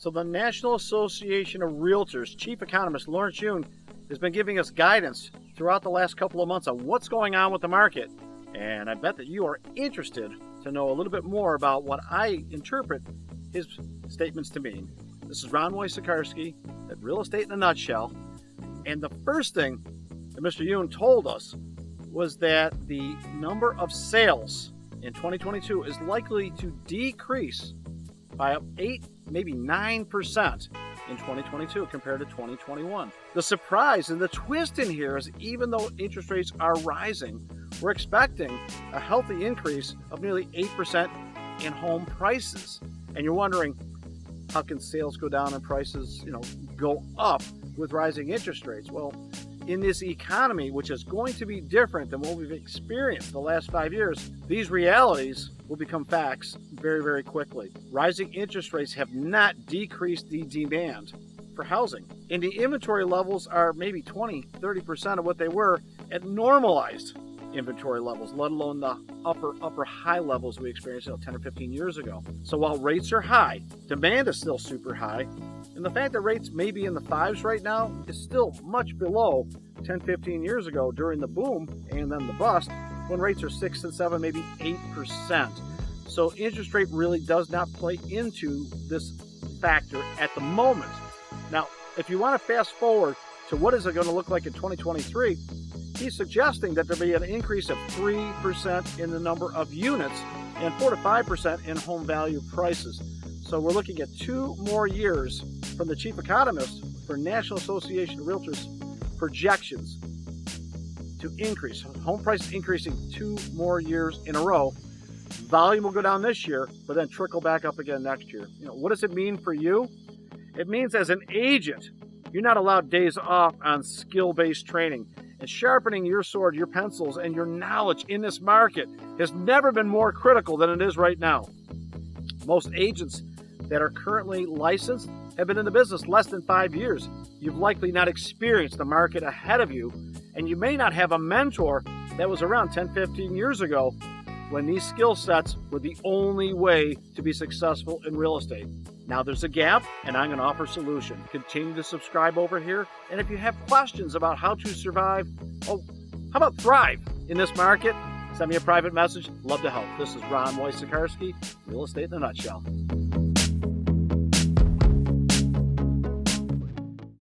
So the National Association of Realtors Chief Economist Lawrence Yun has been giving us guidance throughout the last couple of months on what's going on with the market. And I bet that you are interested to know a little bit more about what I interpret his statements to mean. This is Ron Wojciechowski at Real Estate in a Nutshell. And the first thing that Mr. Yun told us was that the number of sales in 2022 is likely to decrease by 8, maybe 9% in 2022 compared to 2021. The surprise and the twist in here is even though interest rates are rising, we're expecting a healthy increase of nearly 8% in home prices. And you're wondering, how can sales go down and prices, go up with rising interest rates? Well, in this economy, which is going to be different than what we've experienced the last 5 years, these realities will become facts very, very quickly. Rising interest rates have not decreased the demand for housing. And the inventory levels are maybe 20, 30% of what they were at normalized inventory levels, let alone the upper high levels we experienced 10 or 15 years ago. So while rates are high, demand is still super high. And the fact that rates may be in the 5s right now is still much below 10, 15 years ago during the boom and then the bust, when rates are 6 and 7, maybe 8%. So interest rate really does not play into this factor at the moment. Now, if you want to fast forward to what is it going to look like in 2023, he's suggesting that there be an increase of 3% in the number of units and 4 to 5% in home value prices. So we're looking at 2 more years from the chief economist for National Association of Realtors projections to increase. Home prices increasing 2 more years in a row. Volume will go down this year, but then trickle back up again next year. What does it mean for you? It means as an agent, you're not allowed days off on skill-based training. And sharpening your sword, your pencils, and your knowledge in this market has never been more critical than it is right now. Most agents that are currently licensed have been in the business less than 5 years. You've likely not experienced the market ahead of you, and you may not have a mentor that was around 10, 15 years ago when these skill sets were the only way to be successful in real estate. Now there's a gap, and I'm going to offer a solution. Continue to subscribe over here, and if you have questions about how to survive, how about thrive in this market, send me a private message. Love to help. This is Ron Wojciechowski, Real Estate in a Nutshell.